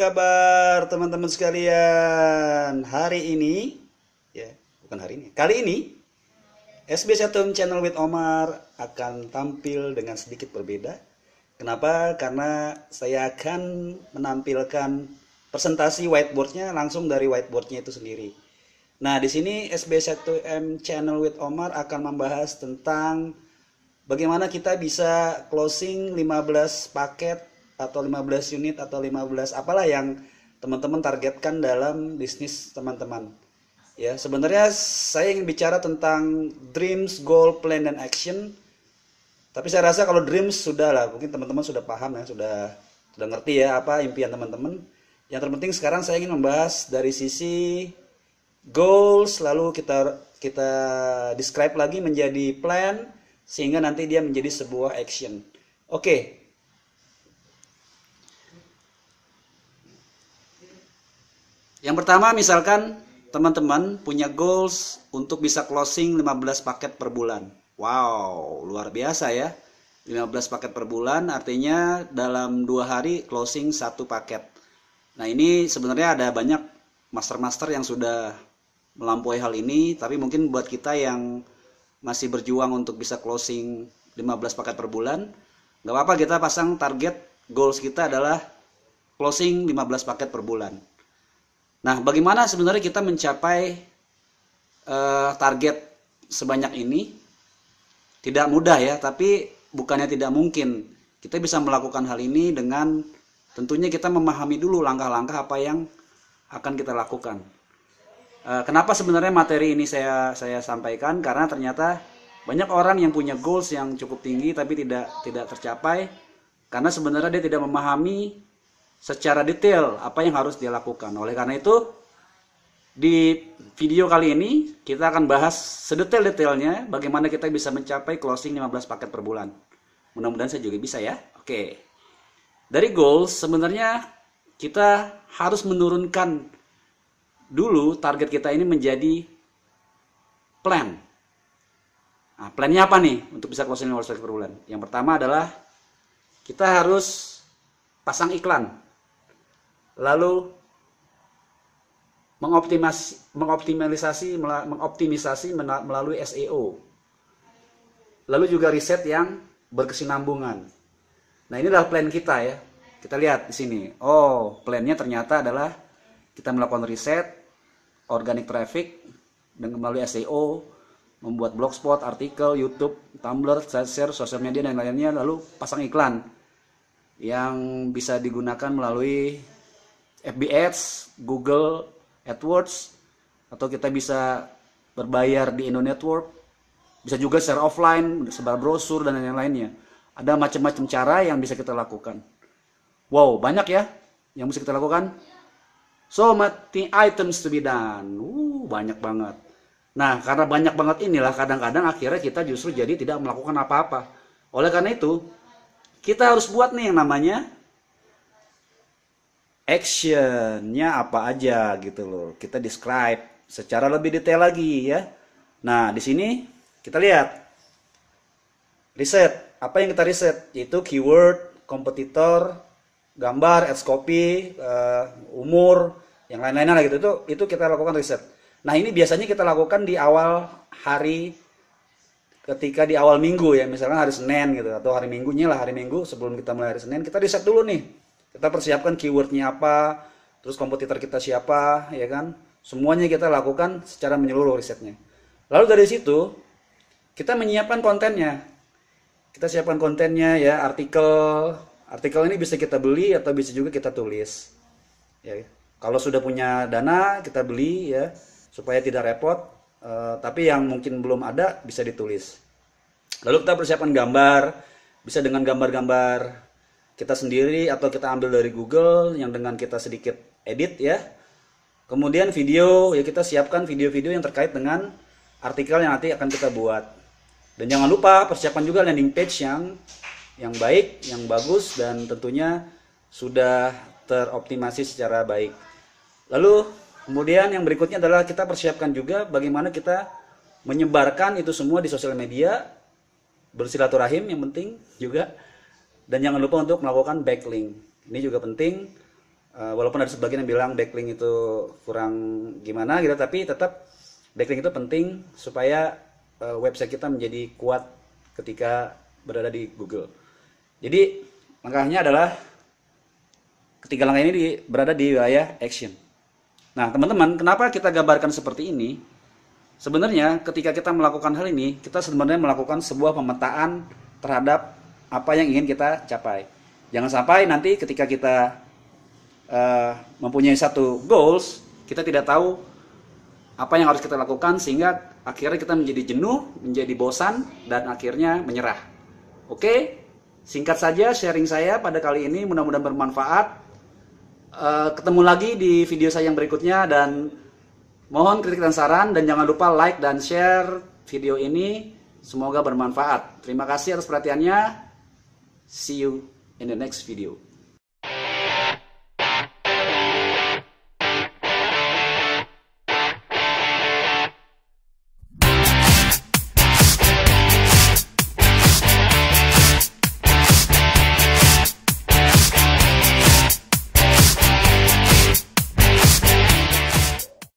kabar teman-teman sekalian? Hari ini, bukan hari ini, kali ini SB1 Channel with Omar akan tampil dengan sedikit berbeda. Kenapa? Karena saya akan menampilkan presentasi whiteboardnya langsung dari whiteboardnya itu sendiri. Nah, di sini SB1M Channel with Omar akan membahas tentang bagaimana kita bisa closing 15 paket atau 15 unit atau 15 apalah yang teman-teman targetkan dalam bisnis teman-teman. Ya, sebenarnya saya ingin bicara tentang dreams, goal, plan, dan action. Tapi saya rasa kalau dreams sudah lah, mungkin teman-teman sudah paham ya, sudah ngerti ya apa impian teman-teman. Yang terpenting sekarang saya ingin membahas dari sisi goals, lalu kita describe lagi menjadi plan, sehingga nanti dia menjadi sebuah action. Oke. Yang pertama, misalkan teman-teman punya goals untuk bisa closing 15 paket per bulan. Wow, luar biasa ya. 15 paket per bulan artinya dalam 2 hari closing 1 paket. Nah, ini sebenarnya ada banyak master-master yang sudah melampaui hal ini, tapi mungkin buat kita yang masih berjuang untuk bisa closing 15 paket per bulan, nggak apa-apa kita pasang target goals kita adalah closing 15 paket per bulan. Nah, bagaimana sebenarnya kita mencapai target sebanyak ini? Tidak mudah ya, tapi bukannya tidak mungkin. Kita bisa melakukan hal ini dengan tentunya kita memahami dulu langkah-langkah apa yang akan kita lakukan. Kenapa sebenarnya materi ini saya sampaikan? Karena ternyata banyak orang yang punya goals yang cukup tinggi tapi tidak tercapai karena sebenarnya dia tidak memahami secara detail apa yang harus dia lakukan. Oleh karena itu, di video kali ini kita akan bahas sedetail-detailnya bagaimana kita bisa mencapai closing 15 paket per bulan. Mudah-mudahan saya juga bisa ya. Oke. Dari goals sebenarnya kita harus menurunkan dulu target kita ini menjadi plan. Nah, plannya apa nih untuk bisa closing 15 paket per bulan? Yang pertama adalah kita harus pasang iklan. Lalu mengoptimisasi melalui SEO. Lalu juga riset yang berkesinambungan. Nah, ini adalah plan kita ya. Kita lihat di sini. Oh, plannya ternyata adalah kita melakukan riset, organic traffic dengan melalui SEO, membuat blogspot, artikel, YouTube, Tumblr, share, sosial media dan lainnya, lalu pasang iklan yang bisa digunakan melalui FB Ads, Google AdWords, atau kita bisa berbayar di Indo Network, bisa juga share offline, sebar brosur dan lain-lainnya. Ada macam-macam cara yang bisa kita lakukan. Wow, banyak ya yang bisa kita lakukan. So many items to be done. Banyak banget. Nah, karena banyak banget inilah kadang-kadang akhirnya kita justru jadi tidak melakukan apa-apa. Oleh karena itu, kita harus buat nih yang namanya actionnya apa aja gitu loh. Kita describe secara lebih detail lagi ya. Nah, di sini kita lihat riset. Apa yang kita riset? Yaitu keyword, kompetitor, gambar, ads copy, umur, yang lain-lainnya lah gitu. Itu kita lakukan riset. Nah, ini biasanya kita lakukan di awal hari, ketika di awal minggu ya, misalnya hari Senin gitu, atau hari Minggunya lah, hari Minggu sebelum kita mulai hari Senin, kita riset dulu nih. Kita persiapkan keywordnya apa, terus kompetitor kita siapa, ya kan? Semuanya kita lakukan secara menyeluruh risetnya. Lalu dari situ, kita menyiapkan kontennya. Kita siapkan kontennya ya, artikel ini bisa kita beli atau bisa juga kita tulis. Ya, kalau sudah punya dana, kita beli ya, supaya tidak repot. Tapi yang mungkin belum ada, bisa ditulis. Lalu kita persiapkan gambar, bisa dengan gambar-gambar kita sendiri atau kita ambil dari Google yang dengan kita sedikit edit ya. Kemudian video, ya kita siapkan video-video yang terkait dengan artikel yang nanti akan kita buat. Dan jangan lupa persiapkan juga landing page yang baik, yang bagus dan tentunya sudah teroptimasi secara baik. Lalu kemudian yang berikutnya adalah kita persiapkan juga bagaimana kita menyebarkan itu semua di sosial media, bersilaturahim yang penting juga. Dan jangan lupa untuk melakukan backlink. Ini juga penting. Walaupun ada sebagian yang bilang backlink itu kurang gimana gitu, tapi tetap backlink itu penting supaya website kita menjadi kuat ketika berada di Google. Jadi langkahnya adalah ketiga langkah ini berada di wilayah action. Nah teman-teman, kenapa kita gambarkan seperti ini? Sebenarnya ketika kita melakukan hal ini, kita sebenarnya melakukan sebuah pemetaan terhadap apa yang ingin kita capai. Jangan sampai nanti ketika kita mempunyai satu goals, kita tidak tahu apa yang harus kita lakukan, sehingga akhirnya kita menjadi jenuh, menjadi bosan, dan akhirnya menyerah. Oke, singkat saja sharing saya pada kali ini, mudah-mudahan bermanfaat. Ketemu lagi di video saya yang berikutnya, dan mohon kritik dan saran, dan jangan lupa like dan share video ini, semoga bermanfaat. Terima kasih atas perhatiannya. See you in the next video.